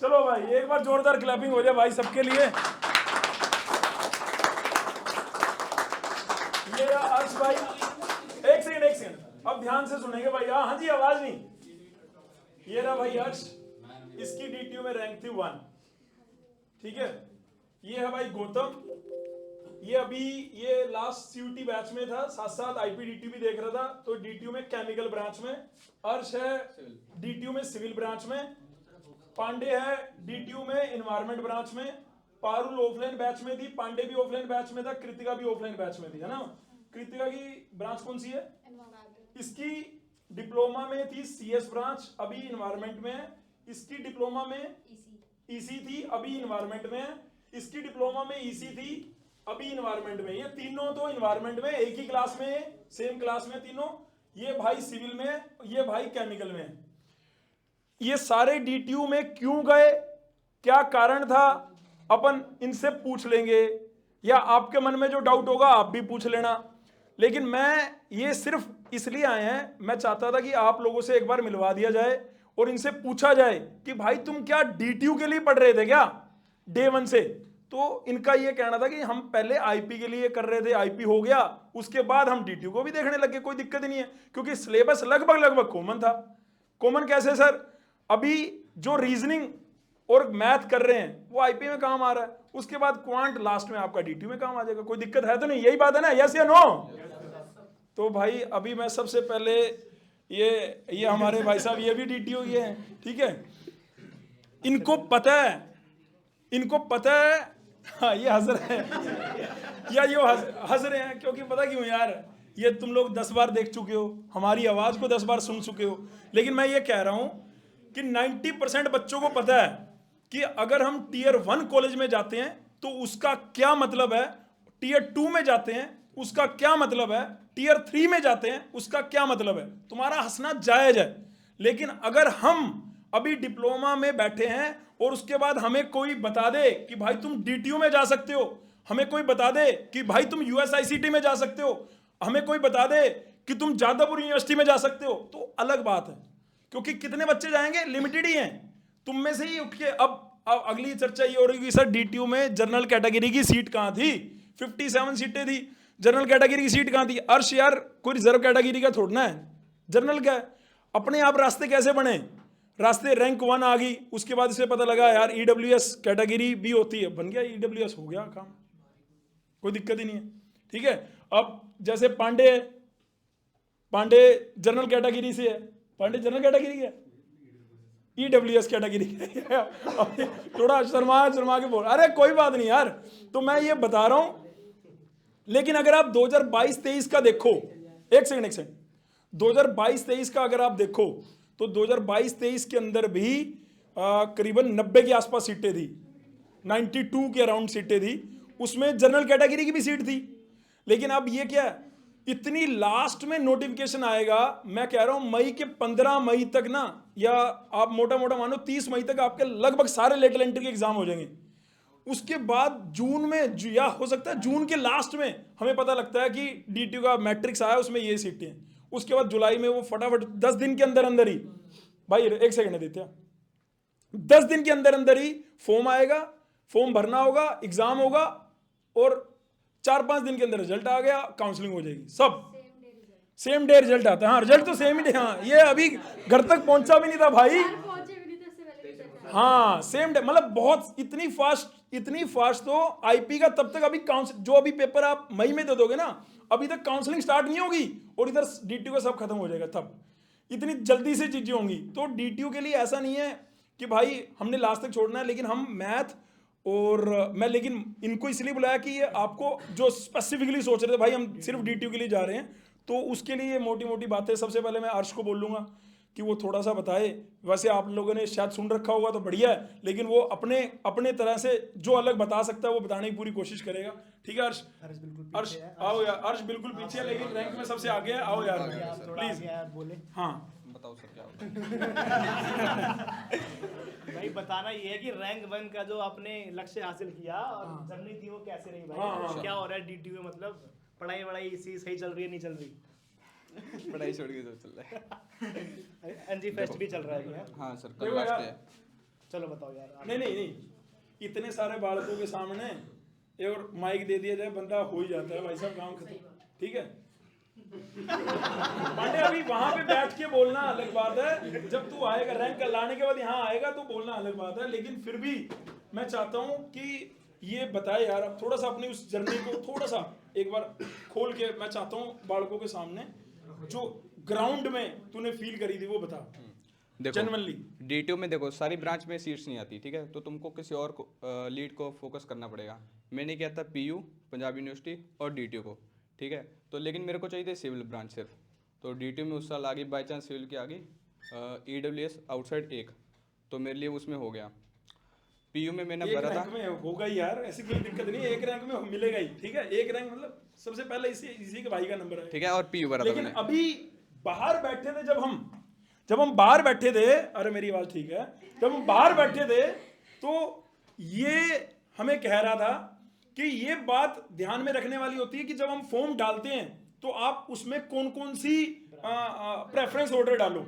चलो भाई एक बार जोरदार क्लैपिंग हो जाए भाई सबके लिए। ये अर्श भाई, एक सेकंड, अब ध्यान से सुनेंगे भाई। हाँ जी, आवाज नहीं। ये रहा भाई अर्श, इसकी डीटीयू में रैंक थी 1, ठीक है। ये है भाई गौतम, ये अभी ये लास्ट सीयूटी बैच में था, साथ साथ आईपीडीटीयू भी देख रहा था, तो डीटीयू में केमिकल ब्रांच में। अर्श है डीटीयू में सिविल ब्रांच में। पांडे है डीटीयू में एनवायरमेंट ब्रांच में। पारुल ऑफलाइन बैच में थी, पांडे भी ऑफलाइन बैच में था, कृतिका भी ऑफलाइन बैच में थी, है ना। कृतिका की ब्रांच कौन सी है? इसकी डिप्लोमा में थी सीएस ब्रांच, अभी एनवायरमेंट में है। इसकी डिप्लोमा में ईसी थी, अभी एनवायरमेंट में है। इसकी डिप्लोमा में ईसी थी, अभी एनवायरमेंट में। ये तीनों तो एनवायरमेंट में एक ही क्लास में, सेम क्लास में तीनों। ये भाई सिविल में, ये भाई केमिकल में। ये सारे डीटीयू में क्यों गए, क्या कारण था, अपन इनसे पूछ लेंगे, या आपके मन में जो डाउट होगा आप भी पूछ लेना। लेकिन मैं ये सिर्फ इसलिए आए हैं, मैं चाहता था कि आप लोगों से एक बार मिलवा दिया जाए और इनसे पूछा जाए कि भाई तुम क्या डीटीयू के लिए पढ़ रहे थे क्या डे 1 से? तो इनका ये कहना था कि हम पहले आईपी के लिए कर रहे थे, आईपी हो गया, उसके बाद हम डीटीयू को भी देखने लगे, कोई दिक्कत ही नहीं है, क्योंकि सिलेबस लगभग कॉमन था। कॉमन कैसे सर? अभी जो रीजनिंग और मैथ कर रहे हैं वो आईपी में काम आ रहा है, उसके बाद क्वांट लास्ट में आपका डीटीयू में काम आ जाएगा, कोई दिक्कत है तो नहीं? यही बात है ना, यस या नो? तो भाई अभी मैं सबसे पहले ये हमारे भाई साहब ये भी डीटीयू ही है, ठीक है। इनको पता है। हाँ ये हंस रहे हैं या ये हंस रहे हैं क्योंकि पता क्यों यार, ये तुम लोग 10 बार देख चुके हो, हमारी आवाज को 10 बार सुन चुके हो। लेकिन मैं ये कह रहा हूं कि 90% बच्चों को पता है कि अगर हम टीयर 1 कॉलेज में जाते हैं तो उसका क्या मतलब है, टीयर 2 में जाते हैं उसका क्या मतलब है, टीयर 3 में जाते हैं उसका क्या मतलब है। तुम्हारा हंसना जायज है, लेकिन अगर हम अभी डिप्लोमा में बैठे हैं और उसके बाद हमें कोई बता दे कि भाई तुम डीटीयू में जा सकते हो, हमें कोई बता दे कि भाई तुम यूएसआईसीटी में जा सकते हो, हमें कोई बता दे कि तुम जादवपुर यूनिवर्सिटी में जा सकते हो, तो अलग बात है। क्योंकि कितने बच्चे जाएंगे, लिमिटेड ही हैं। तुम में से ही उठ के अब अगली चर्चा ये हो रही है सर डीटीयू में जनरल कैटेगरी की सीट कहां थी? 57 सीटें थी, जनरल कैटेगरी की सीट कहां थी? अर्श यार कोई रिजर्व कैटेगरी का थोड़ना है, जनरल का है। अपने आप रास्ते कैसे बने? रास्ते रैंक 1 आ गई, उसके बाद इसे पता लगा यार ईडब्ल्यूएस कैटेगरी भी होती है, बन गया ईडब्ल्यूएस, हो गया काम, कोई दिक्कत ही नहीं है, ठीक है। अब जैसे पांडे जनरल कैटेगरी से है, पांडे जनरल कैटेगरी है, ईडब्ल्यूएस कैटेगरी थोड़ा शर्मा के बोल, अरे कोई बात नहीं यार। तो मैं ये बता रहा हूं, लेकिन अगर आप 2022-23 का देखो, एक सेकंड 2022-23 का अगर आप देखो तो 2022-23 के अंदर भी करीबन 90 के आसपास सीटें थी, 92 के अराउंड सीटें थी, उसमें जनरल कैटेगरी की भी सीट थी। लेकिन अब ये क्या है, इतनी लास्ट में नोटिफिकेशन आएगा, मैं कह रहा हूं मई के 15 मई तक ना, या आप मोटा मानो 30 मई तक आपके लगभग सारे लेटरल एंट्री के एग्जाम हो जाएंगे। उसके बाद जून में या हो सकता है जून के लास्ट में हमें पता लगता है कि डीटीयू का मैट्रिक्स आया, उसमें ये सीटें हैं। उसके बाद जुलाई में वो फटाफट 10 दिन के अंदर ही, भाई एक सेकंड देते 10 दिन के अंदर ही फॉर्म आएगा, फॉर्म भरना होगा, एग्जाम होगा, और 4-5 दिन के अंदर रिजल्ट आ गया, काउंसलिंग हो जाएगी, सब सेम डे रिजल्ट आता है। हाँ रिजल्ट तो सेम ही डे, हाँ ये अभी घर तक पहुंचा भी नहीं था भाई, हाँ सेम डे, मतलब बहुत इतनी फास्ट तो आईपी का तब तक अभी जो अभी पेपर आप मई में दे दोगे ना, अभी तक काउंसलिंग स्टार्ट नहीं होगी, और इधर डीटीयू का सब खत्म हो जाएगा, तब इतनी जल्दी से चीजें होंगी। तो डीटीयू के लिए ऐसा नहीं है कि भाई हमने लास्ट तक छोड़ना है, लेकिन हम मैथ और मैं लेकिन इनको इसलिए बुलाया कि ये आपको जो स्पेसिफिकली सोच रहे थे भाई हम सिर्फ डीटीयू के लिए जा रहे हैं, तो उसके लिए मोटी मोटी बातें सबसे पहले मैं अर्श को बोल लूँगा कि वो थोड़ा सा बताए। वैसे आप लोगों ने शायद सुन रखा होगा तो बढ़िया है, लेकिन वो अपने तरह से जो अलग बता सकता है वो बताने की पूरी कोशिश करेगा, ठीक है। अर्श आओ यार, अर्श बिल्कुल पीछे है लेकिन रैंक में सबसे आगे है, आओ यार प्लीज बोले। हाँ बताओ सर क्या होता भाई बताना ये है कि रैंक 1 का जो आपने लक्ष्य हासिल किया और जर्नी थी वो कैसे रही भाई? क्या हो रहा है डीटीयू में, मतलब पढ़ाई वढ़ाई सही चल रही है, नहीं चल रही? पढ़ाई छोड़ के सब चल रहा है। एनजी फेस्ट भी चल रहा है अभी, हाँ? हाँ सर देखो कल लास्ट यार, है। चलो बताओ यार नहीं नहीं नहीं, इतने सारे बालकों के सामने एक और माइक दे दिया जाए, बंदा हो ही जाता है भाई साहब, काम खत्म। ठीक है पांडे, अभी वहां पे बैठ के बोलना अलग बात है, जब तू आएगा रैंक लाने के बाद यहाँ आएगा तो बोलना अलग बात है, लेकिन फिर भी मैं चाहता हूँ कि ये बताए यार, अब थोड़ा सा अपनी उस जर्नी को थोड़ा सा एक बार खोल के, मैं चाहता हूँ बालकों के सामने जो ग्राउंड में तूने फील करी थी वो बता। देखो जनरली डीटीयू में देखो सारी ब्रांच में सीट्स नहीं आती, ठीक है, तो तुमको किसी और को लीड को फोकस करना पड़ेगा। मैंने किया था पीयू, पंजाब यूनिवर्सिटी और डीटीयू को, ठीक है, तो लेकिन मेरे को चाहिए थे सिविल ब्रांच सिर्फ, तो डीटीयू में उस साल आ गई, बाई चांस सिविल की आ गई ईडब्ल्यूएस आउटसाइड एक, तो मेरे लिए उसमें हो गया। पीयू में मैंने एक भरा था, रैंक में होगा ही यार, ऐसी कोई दिक्कत नहीं है, एक रैंक में मिलेगा ही, ठीक है, एक रैंक मतलब सबसे पहले इसी के भाई का नंबर है, ठीक है, और पीयू भरा था लेकिन मैंने। अभी बाहर बैठे थे जब हम बाहर बैठे थे, अरे मेरी आवाज ठीक है, जब हम बाहर बैठे थे तो ये हमें कह रहा था कि ये बात ध्यान में रखने वाली होती है कि जब हम फॉर्म डालते हैं तो आप उसमें कौन कौन सी प्रेफरेंस ऑर्डर डालो,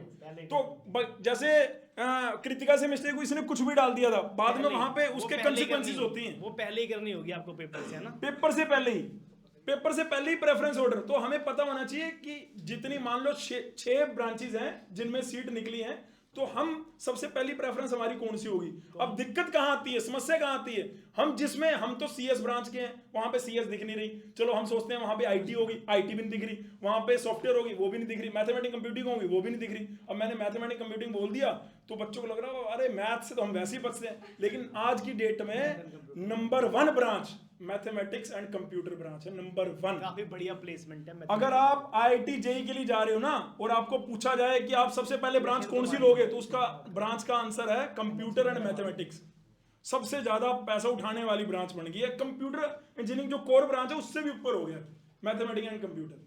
तो जैसे कृतिका से मिस्टेक हुई, इसने कुछ भी डाल दिया था, बाद में वहां पे उसके कंसिक्वेंसेस होती हैं, वो पहले ही करनी होगी आपको पेपर से, है ना? पेपर से पहले ही प्रेफरेंस ऑर्डर। तो हमें पता होना चाहिए कि जितनी मान लो 6 ब्रांचेस हैं जिनमें सीट निकली है, तो हम सबसे पहली प्रेफरेंस हमारी कौन सी होगी। अब दिक्कत कहां आती है, समस्या कहां आती है, हम तो सीएस ब्रांच के हैं, वहां पे सीएस दिख नहीं रही, चलो हम सोचते हैं वहां पे आईटी होगी, आईटी भी नहीं दिख रही, वहां पे सॉफ्टवेयर होगी, वो भी नहीं दिख रही, मैथमेटिक्स कंप्यूटिंग होगी, वो भी नहीं दिख रही। अब मैंने मैथमेटिक्स कंप्यूटिंग बोल दिया तो बच्चों को लग रहा है अरे मैथ से तो हम वैसे ही बचते हैं, लेकिन आज की डेट में number 1 branch mathematics and computer branch है, नंबर 1। काफी बढ़िया प्लेसमेंट है। अगर आप आईआईटी जेई के लिए जा रहे हो ना, और आपको पूछा जाए कि आप सबसे पहले ब्रांच कौन सी लोगे, तो उसका ब्रांच का आंसर है कंप्यूटर एंड मैथमेटिक्स। सबसे ज्यादा पैसा उठाने वाली ब्रांच बन गई है। कंप्यूटर इंजीनियरिंग जो कोर ब्रांच है उससे भी ऊपर हो गया मैथमेटिक्स एंड कंप्यूटर।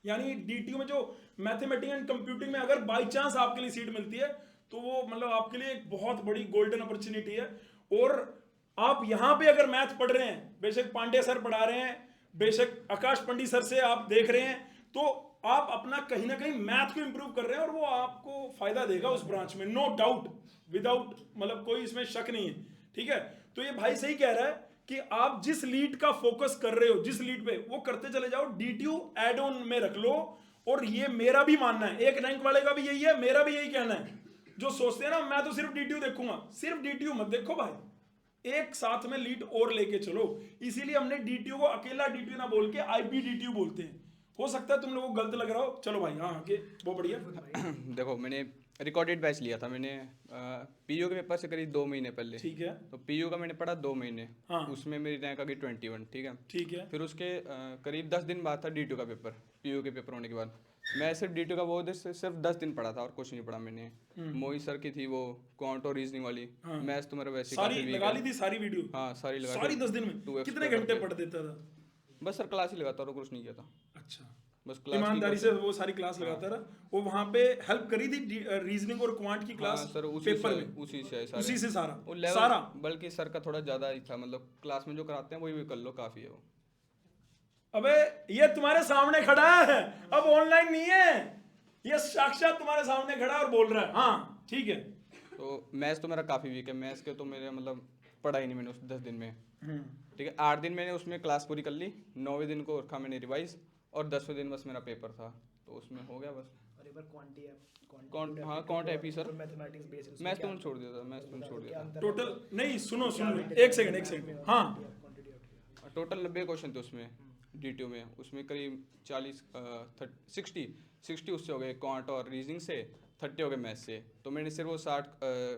यानी डीटीयू में जो मैथमेटिक्स एंड कंप्यूटिंग में अगर बाई चांस आपके लिए सीट मिलती है तो वो मतलब आपके लिए एक बहुत बड़ी गोल्डन अपॉर्चुनिटी है। और आप यहां पे अगर मैथ पढ़ रहे हैं, बेशक पांडे सर पढ़ा रहे हैं, बेशक आकाश पंडित सर से आप देख रहे हैं, तो आप अपना कहीं ना कहीं मैथ को इंप्रूव कर रहे हैं और वो आपको फायदा देगा उस ब्रांच में, नो डाउट, विदाउट मतलब कोई इसमें शक नहीं है। ठीक है, तो ये भाई सही कह रहा है कि आप जिस लीड का फोकस कर रहे हो, जिस लीड पे, वो करते चले जाओ, डीटीयू एड ऑन में रख लो। और ये मेरा भी मानना है, एक रैंक वाले का भी यही है, मेरा भी यही कहना है। जो सोचते हैं ना मैं तो सिर्फ डीटीयू देखूंगा, सिर्फ डीटीयू मत देखो भाई, एक साथ में लीड और लेके चलो। इसीलिए हमने डीटीयू को अकेला डीटीयू ना बोल के आईपी डीटीयू बोलते हैं। हो सकता है तुम लोगों को गलत लग रहा हो, चलो भाई हाँ आगे वो बढ़िया। देखो मैंने रिकॉर्डेड बैच लिया था मैंने पीयू के पेपर से करीब 2 महीने पहले। ठीक है, तो पीयू का मैंने पढ़ा 2 महीने, हाँ। उसमें मेरी रैंक आ गई 21। ठीक है, ठीक है, फिर उसके करीब 10 दिन बाद था डीटीयू का पेपर। पीयू के पेपर होने के बाद मैं सिर्फ डीटीयू का वो सिर्फ 10 दिन पढ़ा था और कुछ नहीं पढ़ा मैंने। मोहित सर की थी वो क्वांट और रीजनिंग वाली, मैथ्स तो मेरा वैसे सारी लगा ली थी, सारी वीडियो, हाँ सारी लगा, सारी 10 दिन में कितने घंटे पढ़ देता था? बस सर क्लास ही लगाता और कुछ नहीं किया था। अच्छा, बस क्लास ईमानदारी से वो सारी क्लास लगाता रहा। वो वहां पे हेल्प करी थी रीजनिंग और क्वांट की क्लास सर पेपर में, उसी से सारा वो लेवल सारा। बल्कि सर का थोड़ा ज्यादा ही था, मतलब क्लास में जो कराते हैं वही भी कर लो, काफी है वो। अबे ये तुम्हारे सामने खड़ा है, अब ऑनलाइन नहीं है, ये साक्षात तुम्हारे सामने खड़ा और बोल रहा है। हाँ ठीक है, तो मैथ्स तो मेरा काफी वीक है, मैथ्स के तो मेरे मतलब पढ़ा ही नहीं मैंने उस 10 दिन में। ठीक है, 8 दिन मैंने उसमें क्लास पूरी कर ली, 9वें दिन को रखा मैंने रिवाइज, और 10वें दिन बस मेरा पेपर था, तो उसमें हो गया बस। और एक बार quant AP sir, mathematics based maths तुमने छोड़ दिया था, मैथ्स तुमने छोड़ दिया था। टोटल नहीं, सुनो एक सेकंड, हाँ टोटल 90 क्वेश्चन थे उसमें डीटीयू में, उसमें करीब 60 उससे हो गए क्वांट और रीजनिंग से, 30 हो गए मैथ्स से। तो मैंने सिर्फ वो 60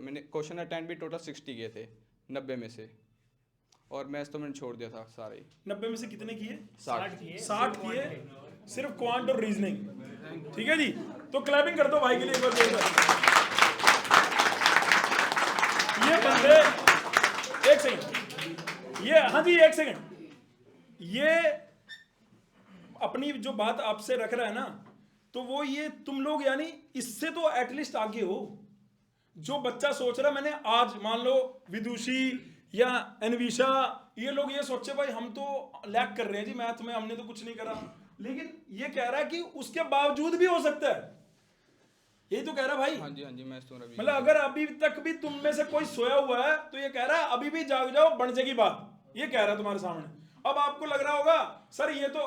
मैंने क्वेश्चन अटेंड भी टोटल 60 किए थे 90 में से, और मैथ्स तो मैंने छोड़ दिया था सारे। 90 में से कितने किए? 60 किए सिर्फ क्वांट और रीजनिंग। ठीक है जी, तो क्लैपिंग कर दो भाई के लिए एक बार जोरदार। ये बंदे, एक सेकंड, ये हाँ जी एक सेकंड, ये अपनी जो बात आपसे रख रहा है ना, तो वो ये तुम लोग यानी इससे तो एटलीस्ट आगे हो। जो बच्चा सोच रहा है, मैंने आज मान लो विदुषी या अनविशा, ये लोग ये सोचे भाई हम तो लैग कर रहे हैं जी मैथ में, हमने तो कुछ नहीं करा, लेकिन ये कह रहा है कि उसके बावजूद भी हो सकता है। यही तो कह रहा भाई। हाँ जी मैच तो रवि। मतलब अगर अभी तक भी तुम में से कोई सोया हुआ है तो ये कह रहा है अभी भी जाग जाओ, बन जाएगी बात, ये कह रहा है तुम्हारे सामने। अब आपको लग रहा होगा सर ये तो,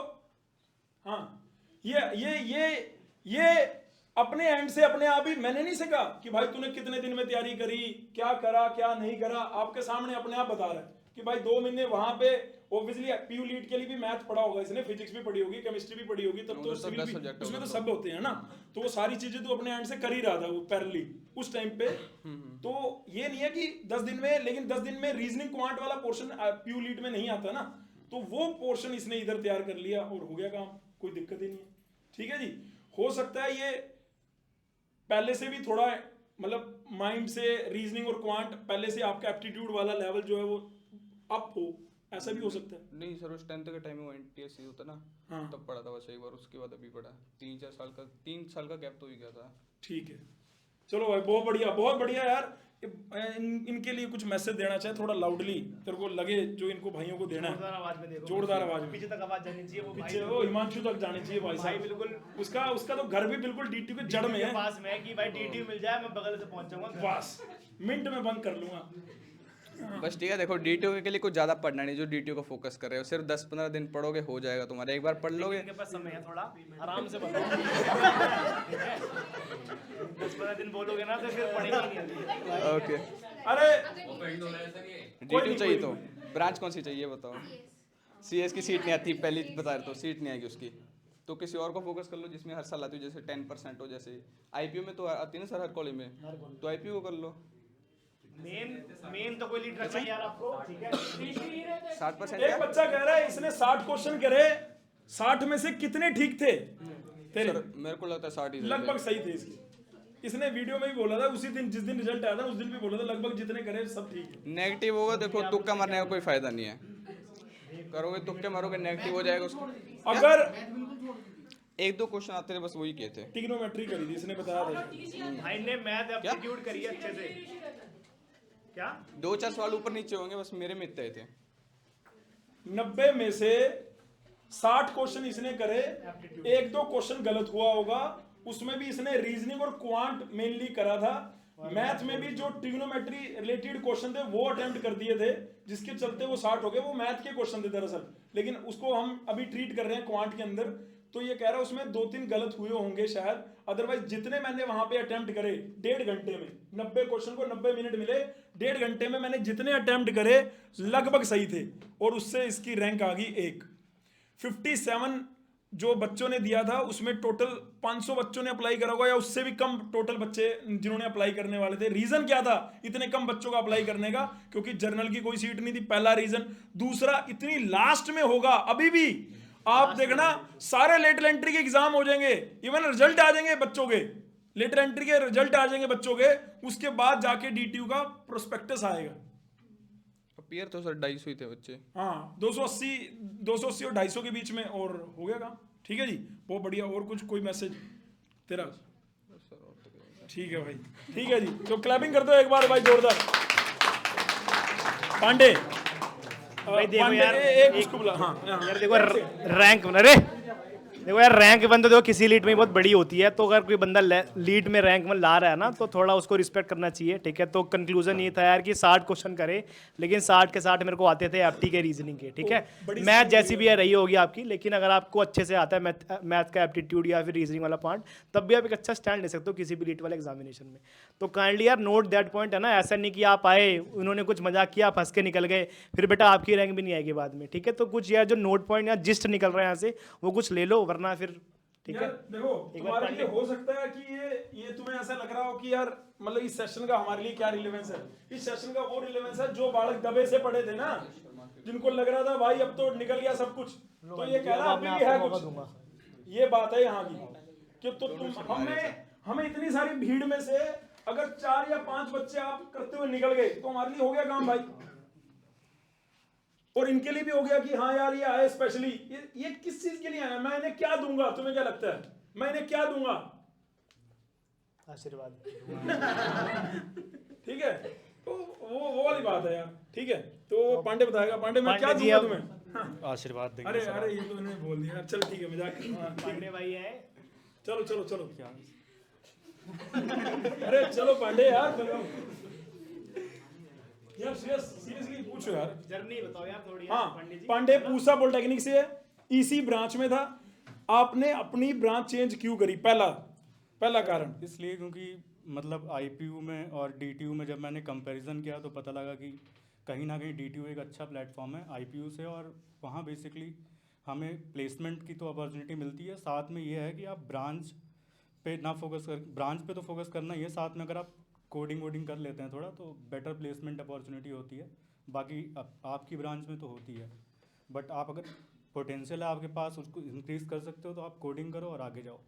हाँ ये अपने एंड से अपने आप ही, मैंने नहीं सीखा कि भाई तूने कितने दिन में तैयारी करी, क्या करा क्या नहीं करा, आपके सामने अपने आप बता रहा है कि भाई 2 महीने वहां पे। ऑब्वियसली पीयू लीड के लिए भी मैथ पढ़ा होगा इसने, फिजिक्स भी पढ़ी होगी, केमिस्ट्री भी पढ़ी होगी, तब तो सिविल भी, उसमें तो सब होते हैं ना, तो वो सारी चीजें तो अपने एंड से कर ही रहा था वो पैरेलली उस टाइम पे। तो ये नहीं है कि 10 दिन में, लेकिन 10 दिन में रीजनिंग क्वांट वाला पोर्शन पीयू लीड में नहीं आता ना, तो वो पोर्शन इसने इधर तैयार कर लिया और हो गया काम, कोई दिक्कत ही नहीं है। ठीक है जी, हो सकता है ये पहले से भी थोड़ा मतलब माइंड से रीजनिंग और क्वांट पहले से आपका एप्टीट्यूड वाला लेवल जो है वो अप हो, ऐसा भी हो सकता है। नहीं सर, उस 10th के टाइम में वो NTSC होता ना, हाँ। तब पढ़ा था बस एक बार, उसके बाद अभी पढ़ा 3 साल का गैप तो ही गया था। ठीक है, चलो भाई बहुत बढ़िया यार। इनके लिए कुछ मैसेज देना चाहे थोड़ा लाउडली, तेरे को लगे जो इनको भाइयों को देना जोरदार है, आवाज में देखो, जोरदार आवाज में, पीछे तक आवाज जानी चाहिए, वो पीछे वो हिमांशु तक जानी चाहिए भाई साहब, बिल्कुल उसका तो घर भी बिल्कुल डीटी के जड़ में है, पास में है कि भाई डीटी मिल जाए मैं बगल से पहुंच जाऊंगा, बस मिनट में बंद कर लूंगा। बस ठीक है, देखो DTO के लिए कुछ ज़्यादा पढ़ना नहीं, जो DTO को फोकस कर रहे हो, सिर्फ 10-15 दिन पढ़ोगे हो जाएगा तुम्हारा, एक बार पढ़ लोगे। इनके पास समय है थोड़ा, आराम से बताओ। 10-15 दिन बोलोगे ना तो फिर पढ़ेगा ही नहीं। ओके, अरे DTO चाहिए तो ब्रांच कौन सी चाहिए बताओ। CS की सीट नहीं आती, पहली बता रहे तो सीट नहीं आएगी उसकी, तो किसी और को फोकस कर लो जिसमें हर साल आती हो, जैसे 10% हो, जैसे IPO में तो आती है ना सर हर कॉलेज में, तो IPO को कर लो। मेन तो कोई लीड रखना यार आपको, ठीक है। 60% एक बच्चा कह रहा है इसने 60 क्वेश्चन करे, 60 में से कितने ठीक थे तेरे? सर मेरे को लगता है 60 ही लगभग सही थे इसके। इसने वीडियो में भी बोला था, उसी दिन जिस दिन रिजल्ट आया था उस दिन भी बोला था लगभग जितने करे सब ठीक है। नेगेटिव होगा, देखो तुक्का मारने का कोई फायदा नहीं है, करोगे तुक्के मारोगे नेगेटिव हो जाएगा उसको। अगर 1-2 क्वेश्चन आते थे बस वही किए थे। ट्रिग्नोमेट्री करी थी इसने, बताया था भाई ने मैथ एप्टीट्यूड करी है अच्छे से, क्या 2-4 सवाल ऊपर नीचे होंगे बस, मेरे में इतने थे। 90 में से 60 क्वेश्चन इसने करे, 1-2 क्वेश्चन गलत हुआ होगा, उसमें भी इसने रीजनिंग और क्वांट मेनली करा था। मैथ में भी जो ट्रिग्नोमेट्री रिलेटेड क्वेश्चन थे वो अटेम्प्ट कर दिए थे, जिसके चलते वो 60 हो गए। वो मैथ के क्वेश्चन थे दरअसल, लेकिन उसको हम अभी ट्रीट कर रहे हैं क्वांट के अंदर। तो ये कह रहा है उसमें 2-3 गलत हुए होंगे शायद, अदरवाइज जितने मैंने वहां पे अटेम्प्ट करे 1.5 घंटे में, 90 क्वेश्चन को 90 मिनट मिले, 1.5 घंटे में मैंने जितने अटेम्प्ट करे लगभग सही थे, और उससे इसकी रैंक आ गई 1। 57 जो बच्चों ने दिया था उसमें टोटल 500 बच्चों ने अप्लाई करा होगा, या उससे भी कम टोटल बच्चे जिन्होंने अप्लाई करने वाले थे। रीजन क्या था इतने कम बच्चों का अप्लाई करने का? क्योंकि जर्नल की कोई सीट नहीं थी, पहला रीजन। दूसरा, इतनी लास्ट में होगा अभी भी, आप देखना सारे लेटर एंट्री के एग्जाम हो जाएंगे, इवन रिजल्ट आ जाएंगे बच्चों के, लेटर एंट्री के रिजल्ट आ जाएंगे बच्चों के, उसके बाद जाके DTU का प्रोस्पेक्टस आएगा। पेयर तो सर 250 ही थे बच्चे। हाँ, 280 और 250 के बीच में, और हो गया काम। ठीक है जी, बहुत बढ़िया। और कोई मैसेज तेरा? ठीक है भाई, ठीक है जी, तो क्लैपिंग कर दो एक बार भाई जोरदार। पांडे भाई देखो यार, एक उसको बुला। हाँ यार देखो रैंक, अरे देखो यार रैंक वन तो देखो किसी लीड में बहुत बड़ी होती है, तो अगर कोई बंदा लीड में रैंक वन ला रहा है ना, तो थोड़ा उसको रिस्पेक्ट करना चाहिए, ठीक है। तो कंक्लूजन ये था यार कि 60 क्वेश्चन करे, लेकिन 60 के 60 मेरे को आते थे एप्टी के रीजनिंग के, ठीक है। मैथ जैसी भी है रही होगी आपकी, लेकिन अगर आपको अच्छे से आता है मैथ का एप्टीट्यूड या फिर रीजनिंग वाला पार्ट, तब भी आप एक अच्छा स्टैंड ले सकते हो किसी भी लीड वाले एग्जामिनेशन में। तो काइंडली यार नोट दैट पॉइंट है ना, ऐसा नहीं कि आप आए उन्होंने कुछ मजाक किया फंस के निकल गए, फिर बेटा आपकी रैंक भी नहीं आएगी बाद में, ठीक है। तो कुछ यार जो नोट पॉइंट या जिस्ट निकल रहे हैं यहाँ से, वो कुछ ले लो, वरना फिर ठीक है। देखो तुम्हारे लिए हो सकता है कि ये तुम्हें ऐसा लग रहा हो कि यार मतलब इस सेशन का हमारे लिए क्या रिलेवेंस है। इस सेशन का वो रिलेवेंस है जो बालक दबे से पढ़े थे ना, जिनको लग रहा था भाई अब तो निकल गया सब कुछ, तो ये कह रहा अभी भी है कुछ। ये बात है यहाँ की कि तो तुम हमें इतनी सारी भीड़ में से अगर 4 या 5 बच्चे आप करते हुए निकल गए तो हमारे लिए हो गया काम भाई। और इनके लिए भी हो गया कि हाँ यार ये आए स्पेशली, ये किस चीज के लिए आया, मैं इन्हें क्या दूंगा, तुम्हें क्या लगता है मैं इन्हें क्या दूंगा? आशीर्वाद। ठीक है, तो वो वाली बात है यार। ठीक है, तो पांडे बताएगा। पांडे मैं क्या दूंगा तुम्हें? हाँ। आशीर्वाद देंगे। अरे ये तो इन्होंने बोल दिया, चल ठीक है मजाक। पांडे भाई है, चलो अरे चलो पांडे यार, यार सीरियसली पूछो यार। जर्नी बताओ यार थोड़ी। हाँ, पंडित जी पांडे पूसा पॉलिटेक्निक से है, इसी ब्रांच में था, आपने अपनी ब्रांच चेंज क्यों करी? पहला कारण इसलिए क्योंकि मतलब आईपीयू में और डीटीयू में जब मैंने कंपैरिजन किया तो पता लगा कि कहीं ना कहीं डीटीयू एक अच्छा प्लेटफॉर्म है आईपीयू से, और वहाँ बेसिकली हमें प्लेसमेंट की तो अपॉर्चुनिटी मिलती है। साथ में ये है कि आप ब्रांच पे ना फोकस कर, ब्रांच पे तो फोकस करना ही है, साथ में अगर आप कोडिंग वोडिंग कर लेते हैं थोड़ा तो बेटर प्लेसमेंट अपॉर्चुनिटी होती है। बाकी आपकी ब्रांच में तो होती है, बट आप अगर पोटेंशियल है आपके पास उसको इंक्रीज कर सकते हो तो आप कोडिंग करो और आगे जाओ।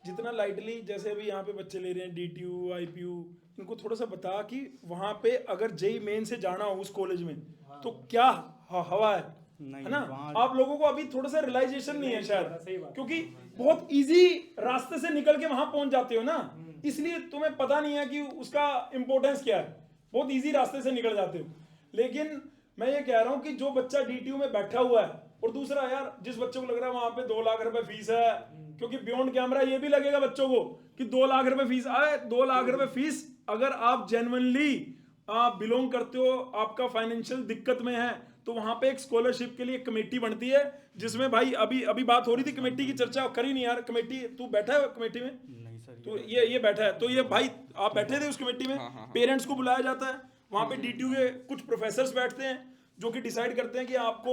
जितना लाइटली जैसे अभी यहाँ पे बच्चे ले रहे हैं डीटीयू आईपीयू, इनको थोड़ा सा बता कि वहाँ पे अगर जेई मेन से जाना हो उस कॉलेज में तो क्या हवा है, नहीं, है ना? वहाँ- आप लोगों को अभी थोड़ा सा रियलाइजेशन नहीं है शायद, क्योंकि बहुत इजी रास्ते से निकल के वहां पहुंच जाते हो ना, इसलिए तुम्हें पता नहीं है कि उसका इंपॉर्टेंस क्या है, बहुत इजी रास्ते से निकल जाते हो। लेकिन मैं ये कह रहा हूँ कि जो बच्चा डीटीयू में बैठा हुआ है, और दूसरा यार जिस बच्चे को लग रहा है वहां पे 2 लाख रुपए फीस है, क्योंकि बियॉन्ड कैमरा ये भी लगेगा बच्चों को कि 2 लाख रुपए फीस आए, 2 लाख रुपए फीस अगर आप जेन्युइनली बिलोंग करते हो, आपका फाइनेंशियल दिक्कत में है, तो वहां पे एक स्कॉलरशिप के लिए कमेटी बनती है, जिसमें भाई अभी बात हो रही थी कमेटी की, चर्चा करी नहीं यार। कमेटी तू बैठा है कमेटी में? नहीं सर, तो ये बैठा है, तो ये भाई आप बैठे थे उस कमेटी में? पेरेंट्स को बुलाया जाता है, वहां पे डीटीयू के कुछ प्रोफेसर्स बैठते हैं जो कि डिसाइड करते हैं कि आपको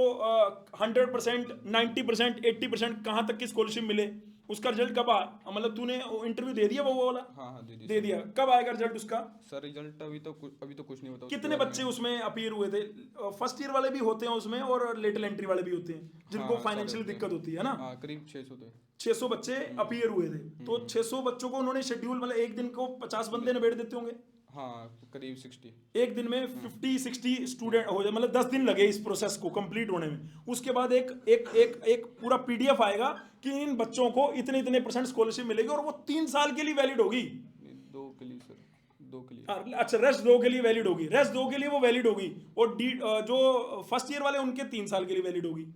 100%, 90%, 80% कहाँ तक की स्कॉलरशिप मिले। उसका रिजल्ट कब मतलब तूने इंटरव्यू दे दिया वो वाला? हाँ दे दिया। कब आएगा रिजल्ट उसका? सर रिजल्ट अभी तो कुछ नहीं होता। कितने बच्चे उसमें अपीयर हुए थे? फर्स्ट ईयर वाले भी होते हैं उसमें और लेटल एंट्री वाले भी होते हैं जिनको हाँ, फाइनेंशियल सारे दिक्कत होती है ना। हाँ, करीब 600 थे। 600 बच्चे अपीयर हुए थे, तो 600 बच्चों को उन्होंने शेड्यूल मतलब एक दिन को 50 बंदे निबेड़ देते होंगे, हाँ करीब 60। एक दिन में 50-60 स्टूडेंट हो जाए, मतलब 10 दिन लगे इस प्रोसेस को कंप्लीट होने में। उसके बाद एक पूरा पीडीएफ आएगा कि इन बच्चों को इतने इतने % स्कॉलरशिप मिलेगी, और वो 3 साल के लिए वैलिड होगी। 2 के लिए सर, 2 के लिए। अच्छा, रेस्ट 2 के लिए वैलिड होगी, रेस्ट 2 के लिए वो वैलिड होगी, और जो फर्स्ट ईयर वाले उनके 3 साल के लिए वैलिड होगी।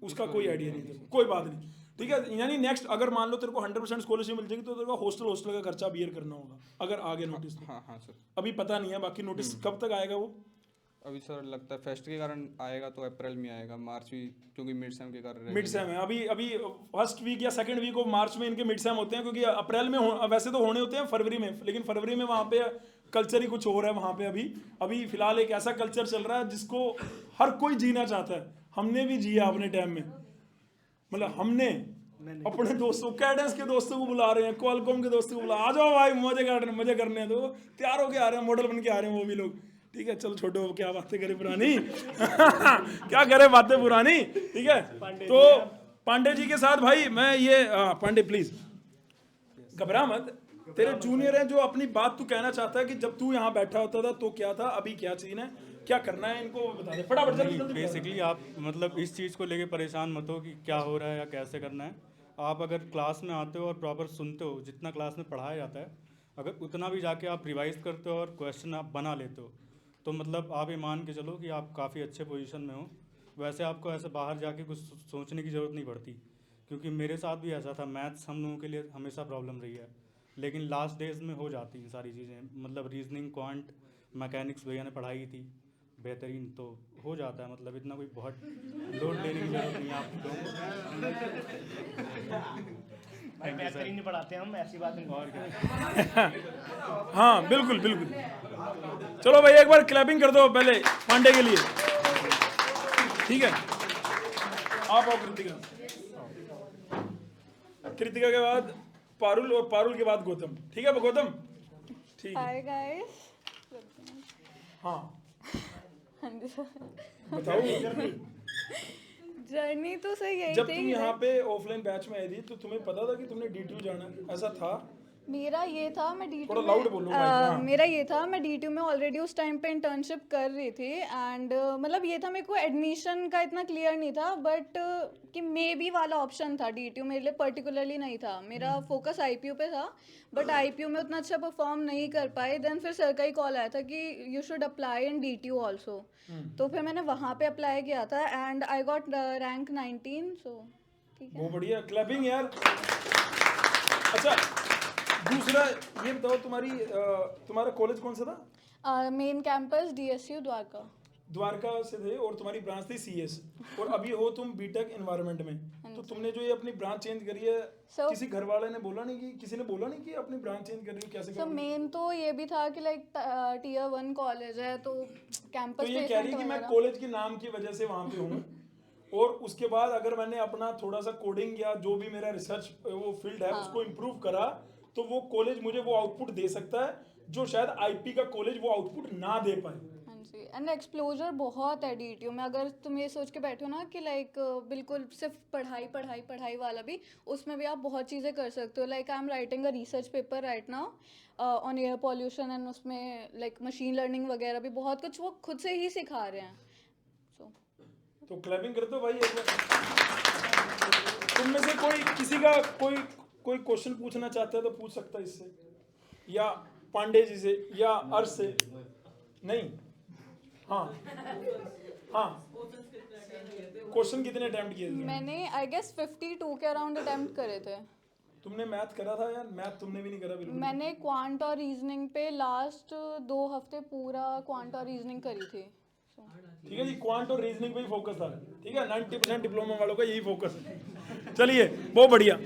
उसका कोई आइडिया नहीं था, कोई बात नहीं, ठीक है। यानी नेक्स्ट अगर मान लो तेरे को 100% स्कॉलरशिप मिल जाएगी तो तेरे को हॉस्टल का खर्चा बियर करना होगा अगर आगे नोटिस। हाँ सर। अभी पता नहीं है बाकी नोटिस कब तक आएगा वो? अभी सर लगता है फेस्ट के कारण आएगा तो अप्रैल में आएगा, मार्च भी, क्योंकि मिड सेम के कारण। मिड सेम है अभी फर्स्ट वीक या सेकंड वीक ऑफ मार्च में इनके मिड सेम होते हैं, क्योंकि अप्रैल में वैसे तो होने होते हैं फरवरी में, लेकिन फरवरी में वहाँ पे कल्चर ही कुछ हो रहा है वहाँ पे। अभी फिलहाल एक ऐसा कल्चर चल रहा है जिसको हर कोई जीना चाहता है। हमने भी जिया अपने टाइम में, मतलब हमने अपने दोस्तों, कैडेंस के दोस्तों को बुला रहे हैं, क्वालकॉम के दोस्तों को बुला, आ जाओ भाई मजे करने, तो तैयार होके आ रहे हैं, मॉडल बन के आ रहे हैं वो भी लोग। ठीक है, चलो छोटो, क्या बातें करें पुरानी क्या करें बातें पुरानी, ठीक है। तो पांडे जी के साथ भाई मैं ये पांडे प्लीज घबरा मत, तेरे जूनियर हैं जो अपनी बात तू कहना चाहता है कि जब तू यहाँ बैठा होता था तो क्या था, अभी क्या सीन है, क्या करना है, इनको बता दे फटाफट जल्दी। बेसिकली आप मतलब इस चीज़ को लेके परेशान मत हो कि क्या हो रहा है या कैसे करना है। आप अगर क्लास में आते हो और प्रॉपर सुनते हो, जितना क्लास में पढ़ाया जाता है, अगर उतना भी जाके आप रिवाइज करते हो और क्वेश्चन आप बना लेते हो, तो मतलब आप ये मान के चलो कि आप काफ़ी अच्छे पोजीशन में हो। वैसे आपको ऐसे बाहर जाके कुछ सोचने की ज़रूरत नहीं पड़ती, क्योंकि मेरे साथ भी ऐसा था। मैथ्स हम लोगों के लिए हमेशा प्रॉब्लम रही है, लेकिन लास्ट डेज में हो जाती हैं सारी चीज़ें। मतलब रीजनिंग, क्वांट, मैकेनिक्स भैया ने पढ़ाई थी बेहतरीन, तो हो जाता है। मतलब इतना कोई बहुत लोड लेने की जरूरत नहीं है आपको। भाई बेहतरीन नहीं पढ़ाते हम, ऐसी बात नहीं। और क्या हाँ बिल्कुल बिल्कुल, चलो भाई एक बार क्लैपिंग कर दो पहले पांडे के लिए, ठीक है। आप आओ कृतिका के बाद पारुल, और पारुल के बाद गौतम, ठीक है गौतम, ठीक है। Hi guys. हाँ हाँ जी सर। बताओ, जर्नी तो सही गई जब थी। तुम यहाँ पे ऑफलाइन बैच में आई थी तो तुम्हें पता था कि तुमने डीटीयू जाना है, ऐसा था? मेरा ये था, मैं डीटीयू थोड़ा loud बोलो भाई, हाँ। मेरा ये था, मैं डीटीयू में ऑलरेडी उस टाइम पे इंटर्नशिप कर रही थी, एंड मतलब ये था, मेरे को एडमिशन का इतना क्लियर नहीं था, बट कि मे बी वाला ऑप्शन था। डीटीयू मेरे लिए पर्टिकुलरली नहीं था, मेरा फोकस आईपीयू पे था, बट आईपीयू में उतना अच्छा परफॉर्म नहीं कर पाए। देन फिर सर का ही कॉल आया था कि you should apply in DTU also, तो फिर मैंने वहाँ पे अप्लाई किया था एंड आई गॉट रैंक 19, सो ठीक है। बहुत बढ़िया, क्लैपिंग यार। अच्छा दूसरा ये बताओ तुम्हारा कॉलेज कौन सा था? Main campus DSU Dwarka. Dwarka से थे और तुम्हारी ब्रांच थी CS और अभी हो तुम बीटेक एनवायरनमेंट में। तो तुमने जो ये अपनी ब्रांच चेंज करी है, किसी घर वाले ने बोला नहीं कि किसी ने बोला नहीं कि अपनी ब्रांच चेंज कर रही हो, कैसे कर सो रही हो? मेन तो ये भी था कि लाइक Tier 1 कॉलेज है तो कैंपस तो ये कह रही कि मैं कॉलेज के नाम की वजह से वहां पे हूँ और उसके बाद अगर मैंने अपना थोड़ा सा कोडिंग या जो भी मेरा रिसर्च वो फील्ड है उसको इम्प्रूव करा तो वो कॉलेज मुझे वो आउटपुट दे सकता है जो शायद IP का कॉलेज वो आउटपुट ना दे पाए। एंड एक्सप्लोजर बहुत है DTU में। अगर तुम ये सोच के बैठो ना कि लाइक बिल्कुल सिर्फ पढ़ाई वाला भी, उसमें भी आप बहुत चीज़ें कर सकते हो। Like I am writing a research paper right now on air pollution and उसमें लाइक मशीन लर्निंग वगैरह भी बहुत कुछ वो खुद से ही सिखा रहे हैं। तो क्लैपिंग कर दो भाई एक बार। तुम में से कोई किसी का कोई क्वेश्चन पूछना चाहता है तो पूछ सकता है इससे या पांडे जी से या अर्श से। नहीं, हाँ क्वेश्चन कितने अटेम्प्ट किए थे? मैंने आई गेस 52 के अराउंड अटेम्प्ट करे थे। तुमने मैथ करा था यार? मैथ तुमने भी नहीं करा बिल्कुल। मैंने क्वांट और रीजनिंग पे लास्ट 2 हफ्ते पूरा क्वांट और रीजनिंग करी थी। ठीक है जी, क्वांट और रीजनिंग पे ही फोकस था। ठीक है, 90% डिप्लोमा वालों का यही फोकस है। चलिए बहुत बढ़िया।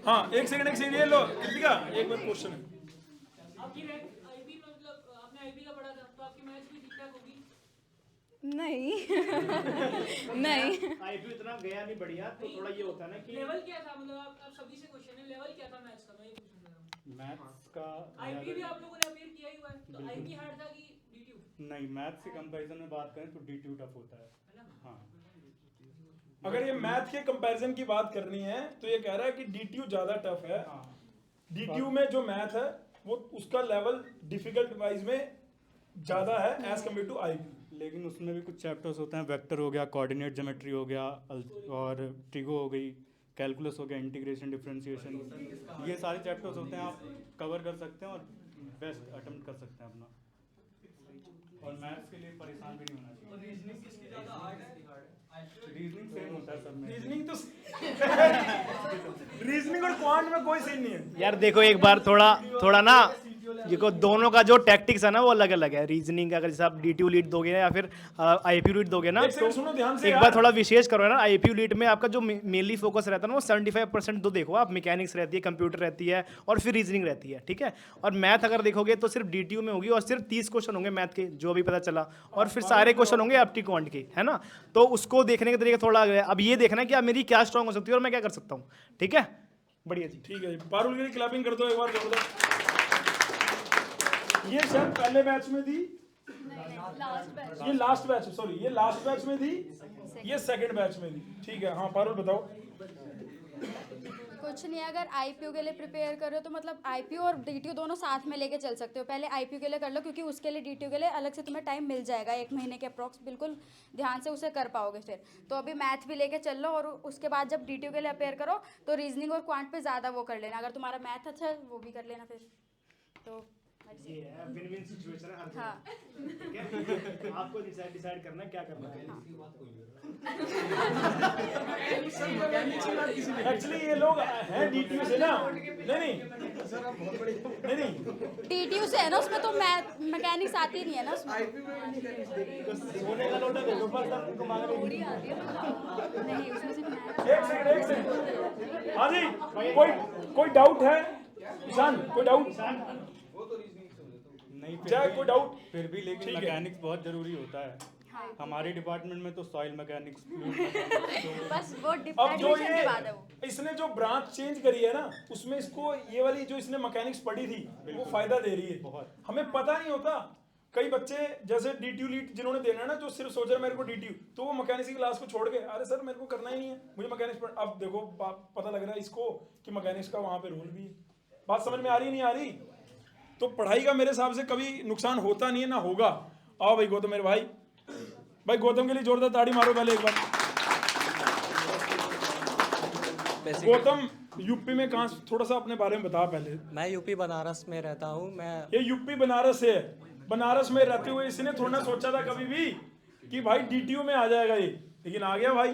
हाँ एक सेकंड ये लो कृतिका, एक मिनट क्वेश्चन है। आपकी रैंक आईपी मतलब आपने आईपी का पढ़ा था तो आपकी मैथ्स भी ठीक-ठाक होगी? नहीं नहीं IPU इतना गया नहीं बढ़िया, तो थोड़ा ये होता है ना कि लेवल क्या था, मतलब आप सभी से क्वेश्चन है, लेवल क्या था मैथ्स का, मैं ये पूछना चाह रहा हूँ। मैथ्स का आईपी भी आप लोगों ने अपीयर किया ही हुआ है, तो आईपी हार्ड था कि DTU? नहीं, मैथ्स के कंपैरिजन में बात करें तो DTU टफ होता है। हाँ, अगर ये मैथ के कंपैरिजन की बात करनी है तो ये कह रहा है कि DTU ज्यादा टफ है। DTU में जो मैथ है वो उसका लेवल डिफिकल्ट वाइज में ज्यादा है एज कम्पेयर टू IPU। लेकिन उसमें भी कुछ चैप्टर्स होते हैं, वेक्टर हो गया, कोऑर्डिनेट ज्योमेट्री हो गया और ट्रिगो हो गई, कैलकुलस हो गया, इंटीग्रेशन, डिफरेंशिएशन, ये सारे चैप्टर्स होते हैं, आप कवर कर सकते हैं और बेस्ट अटेम्प्ट कर सकते हैं अपना। और मैथ्स के लिए परेशान भी नहीं होना चाहिए। रीजनिंग सेम होता है सब में। रीजनिंग और क्वांट में कोई सीन नहीं है यार देखो एक बार थोड़ा ना देखो दोनों का जो टैक्टिक्स है ना वो अलग अलग है। रीजनिंग अगर जैसे आप DTU लीड दोगे या फिर IPU लीड दोगे ना, एक सेकंड सुनो ध्यान से एक यार। बार थोड़ा विशेष करो ना। IPU लीड में आपका जो मेनली फोकस रहता है ना वो 75% तो देखो आप, मैकेनिक्स रहती है, कंप्यूटर रहती है और फिर रीजनिंग रहती है। ठीक है, और मैथ अगर देखोगे तो सिर्फ DTU में होगी और सिर्फ 30 क्वेश्चन होंगे मैथ के, जो अभी पता चला, और फिर सारे क्वेश्चन होंगे आपकी क्वांट के, है ना। तो उसको देखने का तरीका थोड़ा अलग है। अब ये देखना है कि अब मेरी क्या स्ट्रांग हो सकती है और मैं क्या कर सकता हूँ। ठीक है, बढ़िया जी। ठीक है जी, पारुल के लिए क्लैपिंग कर दो एक बार जबरदस्त। ये शायद पहले बैच में थी, ये लास्ट बैच, सॉरी ये लास्ट बैच में थी, ये सेकंड बैच में थी। ठीक है, हाँ पारुल बताओ। कुछ नहीं, अगर IPU के लिए प्रिपेयर कर रहे हो तो मतलब IPU और DTU दोनों साथ में लेके चल सकते हो। पहले IPU के लिए कर लो क्योंकि उसके लिए DTU के लिए अलग से तुम्हें टाइम मिल जाएगा, 1 महीने के अप्रॉक्स, बिल्कुल ध्यान से उसे कर पाओगे फिर। तो अभी मैथ भी लेके चल लो और उसके बाद जब DTU के लिए अपेयर करो तो रीजनिंग और क्वांट पे ज़्यादा वो कर लेना। अगर तुम्हारा मैथ अच्छा है वो भी कर लेना फिर। तो ये है विन-विन सिचुएशन है हर जगह। हाँ, ठीक है, आपको डिसाइड करना है क्या करना है। एक्चुअली ये लोग हैं DTU से ना, नहीं DTU से है ना, उसमें तो मैकेनिक्स आती नहीं है ना उसमें। सोने का लोटा दे दो बस, आपको मांगने की। नहीं, उसमें सिर्फ मैथ। एक सेकंड हाँ जी, कोई डाउट है? ईशान कोई डाउट? नहीं, कोई डाउट? फिर भी लेकिन मैकेनिक्स बहुत जरूरी होता है। हमारे डिपार्टमेंट में तो सॉइल मैकेनिक्स बस वो अब जो एडमिशन के बाद है वो। ये इसने जो ब्रांच चेंज करी है ना उसमें इसको ये वाली जो इसने मैकेनिक्स पढ़ी थी वो फायदा दे रही है बहुत। हमें पता नहीं होता। कई बच्चे जैसे DTU लीड जिन्होंने देना है ना, जो सिर्फ सोच रहे मेरे को DTU, तो वो मैकेनिक्स की क्लास को छोड़ के अरे सर मेरे को करना ही नहीं है, मुझे मैकेनिक्स पढ़। अब देखो पता लग रहा है इसको कि मैकेनिक्स का वहाँ पे रोल भी है। बात समझ में आ रही नहीं आ रही? तो पढ़ाई का मेरे हिसाब से कभी नुकसान होता नहीं है ना होगा। आओ भाई गौतम मेरे भाई गौतम के लिए जोरदार ताड़ी मारो पहले एक बार। गौतम यूपी में कहाँ, थोड़ा सा अपने बारे में बता पहले। मैं यूपी बनारस में रहता हूँ। मैं ये यूपी बनारस है, बनारस में रहते हुए इसने थोड़ा ना सोचा था कभी भी कि भाई DTU में आ जाएगा ये, लेकिन आ गया भाई।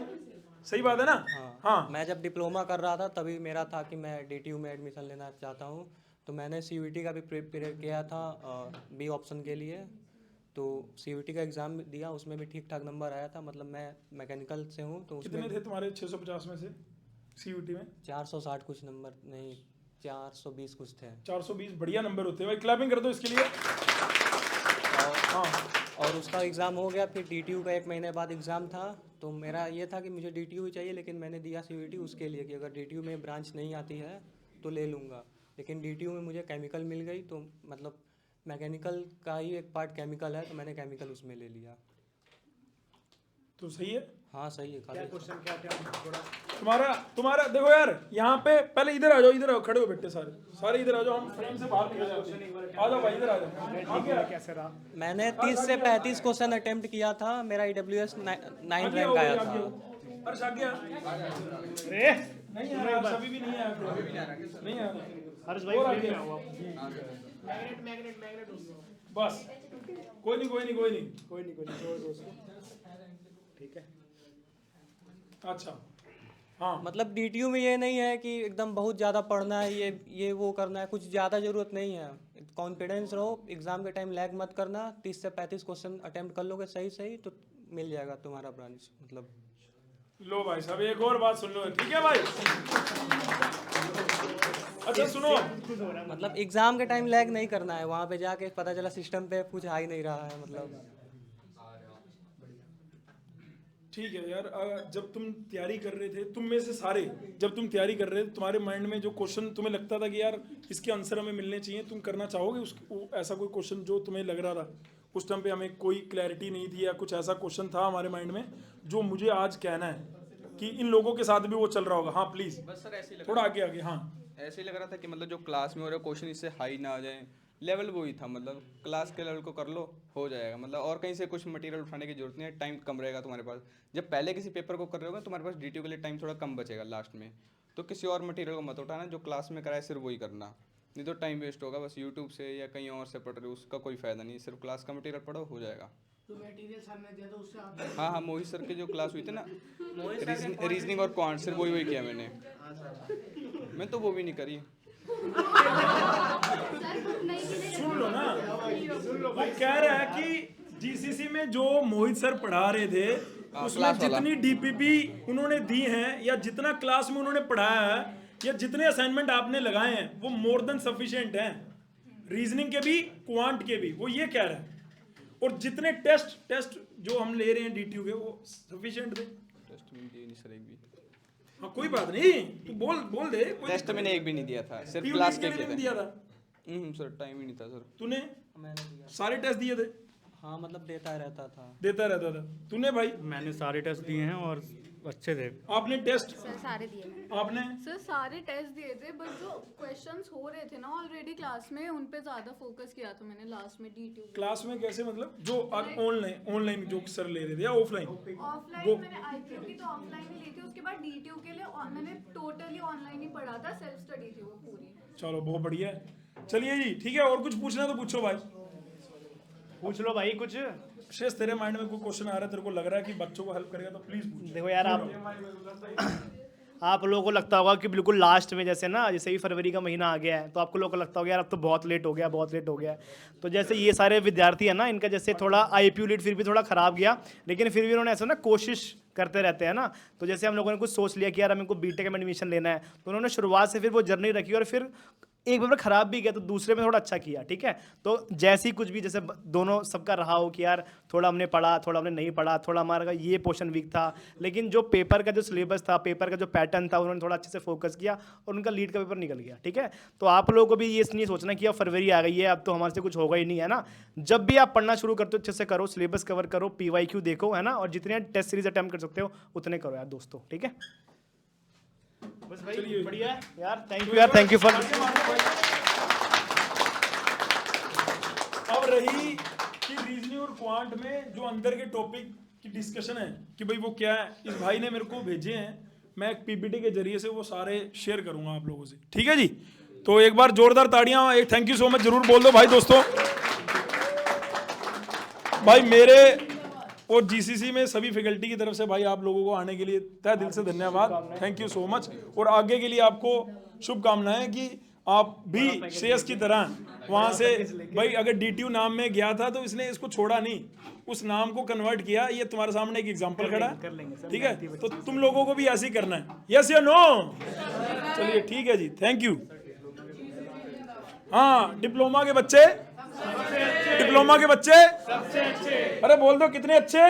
सही बात है ना? हाँ। मैं जब डिप्लोमा कर रहा था तभी मेरा था कि मैं DTU में एडमिशन लेना चाहता हूँ तो मैंने CVT का भी प्रिपेयर किया था बी ऑप्शन के लिए। तो CVT का एग्ज़ाम दिया, उसमें भी ठीक ठाक नंबर आया था। मतलब मैं मैकेनिकल से हूँ तो कितने उसमें थे तुम्हारे 650 में से सीयूटी में? 460 कुछ नंबर, नहीं 420 कुछ थे। 420 बढ़िया नंबर होते हैं भाई, क्लैपिंग कर दो इसके लिए। हाँ, और उसका एग्ज़ाम हो गया। फिर DTU का 1 महीने बाद एग्ज़ाम था। तो मेरा ये था कि मुझे DTU ही चाहिए, लेकिन मैंने दिया CVT उसके लिए कि अगर DTU में ब्रांच नहीं आती है तो ले लूँगा। लेकिन DTU में मुझे केमिकल मिल गई, तो मतलब मैकेनिकल का ही एक पार्ट केमिकल है, तो मैंने केमिकल उसमें ले लिया। तो सही है। हाँ सही है। काफ़ी क्वेश्चन क्या थोड़ा तुम्हारा देखो यार, यहाँ पे पहले इधर आ जाओ, इधर आओ, खड़े हो बेटे सारे इधर आ जाओ, हम फ्रेम से बाहर निकल जाते हैं। आ जाओ भाई, इधर आ जाओ। ठीक है, कैसे रहा? मैंने 30 से 35 क्वेश्चन अटेम्प्ट किया था। मेरा EWS 9 रैंक आया था। अर्श आ गया? अरे नहीं आ रहा, अभी भी नहीं आया, नहीं आ रहा। हर्ष भाई और फ्रेम आगे। में आओ आप। मैग्नेट बस कोई नहीं छोड़ दो उसको। ठीक है। अच्छा हाँ, मतलब DTU में ये नहीं है कि एकदम बहुत ज़्यादा पढ़ना है, ये वो करना है, कुछ ज़्यादा ज़रूरत नहीं है। कॉन्फिडेंस रहो, एग्ज़ाम के टाइम लैग मत करना। 30 से 35 क्वेश्चन अटेम्प्ट कर लोगे सही तो मिल जाएगा तुम्हारा ब्रांच। मतलब लो भाई साहब एक और बात सुन लो, ठीक है भाई? अच्छा सुनो, मतलब एग्ज़ाम के टाइम लैग नहीं करना है। वहाँ पे जाके पता चला सिस्टम पे कुछ आ ही नहीं रहा है। मतलब ठीक है यार, जब तुम तैयारी कर रहे थे, तुम में से सारे जब तुम तैयारी कर रहे थे, तुम्हारे माइंड में जो क्वेश्चन तुम्हें लगता था कि यार इसके आंसर हमें मिलने चाहिए, तुम करना चाहोगे ऐसा कोई क्वेश्चन जो तुम्हें लग रहा था उस टाइम पे हमें कोई क्लैरिटी नहीं थी, या कुछ ऐसा क्वेश्चन था हमारे माइंड में जो मुझे आज कहना है कि इन लोगों के साथ भी वो चल रहा होगा? हाँ प्लीज बस सर ऐसे ही लग थोड़ा आगे। हाँ ऐसे ही लग रहा था कि मतलब जो क्लास में हो रहा है क्वेश्चन इससे हाई ना आ जाए, लेवल वही था। मतलब क्लास के लेवल को कर लो, हो जाएगा। मतलब और कहीं से कुछ मटेरियल उठाने की जरूरत नहीं है, टाइम कम रहेगा तुम्हारे पास। जब पहले किसी पेपर को कर रहे होगे तुम्हारे पास DTU के लिए टाइम थोड़ा कम बचेगा लास्ट में, तो किसी और मटेरियल को मत उठाना, जो क्लास में कराए सिर्फ वही करना, नहीं तो टाइम वेस्ट होगा। बस यूट्यूब से या कहीं और से पढ़ रहे हो उसका कोई फ़ायदा नहीं, सिर्फ क्लास का मटेरियल पढ़ो, हो जाएगा। जो मटेरियल सर ने दिया था उससे आप हाँ मोहित सर की जो क्लास हुई थी ना, रीजनिंग और क्वांट, सिर्फ वही किया मैंने। मैं तो वो भी नहीं करी। सुन लो ना, वो कह रहा है कि GCC में जो मोहित सर पढ़ा रहे थे उसमें क्लास वाला। जितनी DPP उन्होंने दी हैं, या जितना क्लास में उन्होंने पढ़ाया है, या जितने असाइनमेंट आपने लगाए हैं, वो मोर देन सफिशिएंट हैं, रीजनिंग के भी क्वांट के भी, वो ये कह रहा है। और जितने टेस्ट जो हम ले रहे हैं DTU के, वो सफिशिएंट थे। टेस्ट में दिए नहीं सर एक भी। हाँ कोई बात नहीं, तू बोल दे। टेस्ट मैंने एक भी नहीं दिया था, सिर्फ PUT क्लास के मैंने किए भी थे। दिया था। सर टाइम ही नहीं था सर। तूने मैंने दिया। सारे टेस्ट दिए थे? हाँ मतलब देता रहता था। तूने भाई? मैंने सारे टेस्ट दिए हैं और अच्छे थे। आपने टेस्ट सर सारे दिए मैंने। आपने सर सारे टेस्ट दिए थे, बट जो क्वेश्चंस हो रहे थे ना ऑलरेडी क्लास में, उन पे ज़्यादा फोकस किया था मैंने लास्ट में DTU। क्लास में कैसे? मतलब जो ऑनलाइन जो सर ले रहे थे या ऑफलाइन? ऑफलाइन मैंने IPU की तो ऑफलाइन ही ली थी, उसके बाद DTU के लिए मैंने टोटली ऑनलाइन ही पढ़ा था, सेल्फ स्टडी थी वो पूरी। चलो बहुत बढ़िया है। चलिए जी ठीक है, और कुछ पूछना तो पूछो भाई। पूछ लो भाई कुछ। शेष तेरे माइंड में कोई क्वेश्चन आ रहा है, तेरे को लग रहा है कि बच्चों को हेल्प करेगा, तो प्लीज पूछ। देखो यार, आप लोगों को लगता होगा कि बिल्कुल लास्ट में, जैसे ना जैसे ही फरवरी का महीना आ गया है, तो आपको लोगों को लगता होगा यार अब तो बहुत लेट हो गया। तो जैसे ये सारे विद्यार्थी हैं ना, इनका जैसे थोड़ा IPU लीड फिर भी थोड़ा ख़राब गया, लेकिन फिर भी उन्होंने ऐसा ना कोशिश करते रहते हैं ना। तो जैसे हम लोगों ने कुछ सोच लिया कि यार हमें को BTech में एडमिशन लेना है, तो उन्होंने शुरुआत से फिर वो जर्नी रखी, और फिर एक पेपर खराब भी गया तो दूसरे में थोड़ा अच्छा किया। ठीक है, तो जैसी कुछ भी, जैसे दोनों सबका रहा हो कि यार थोड़ा हमने पढ़ा, थोड़ा हमने नहीं पढ़ा, थोड़ा हमारा ये पोर्शन वीक था, लेकिन जो पेपर का जो सिलेबस था, पेपर का जो पैटर्न था, उन्होंने थोड़ा अच्छे से फोकस किया और उनका लीड का पेपर निकल गया। ठीक है, तो आप लोगों को भी ये नहीं सोचना कि अब फरवरी आ गई है, अब तो हमारे से कुछ होगा ही नहीं, है ना। जब भी आप पढ़ना शुरू करते हो अच्छे से करो, सिलेबस कवर करो, PYQ देखो, है ना, और जितने टेस्ट सीरीज अटेम्प्ट कर सकते हो उतने करो यार दोस्तों। ठीक है, बस भाई बढ़िया है यार, थैंक यू फॉर। अब रही कि रीजनिंग और क्वांट में जो अंदर के टॉपिक की डिस्कशन है कि भाई वो क्या है, इस भाई ने मेरे को भेजे हैं, मैं एक PPT के जरिए से वो सारे शेयर करूंगा आप लोगों से। ठीक है जी, तो एक बार जोरदार ताड़ियां, एक थैंक यू सो मच जरूर बोल दो भाई दोस्तों। भाई मेरे और GCC में सभी फैकल्टी की तरफ से भाई आप लोगों को आने के लिए तहे दिल से धन्यवाद, थैंक यू सो मच। और आगे के लिए आपको शुभकामनाएं कि आप भी श्रेयस की तरह वहां से भाई अगर डीटीयू नाम में गया था तो इसने इसको छोड़ा नहीं, उस नाम को कन्वर्ट किया। ये तुम्हारे सामने एक एग्जांपल खड़ा है, ठीक है? तो तुम लोगों को भी ऐसे ही करना है, यस या नो? चलिए ठीक है जी, थैंक यू। हाँ, डिप्लोमा के बच्चे, डिप्लोमा के बच्चे, अरे बोल दो कितने अच्छे।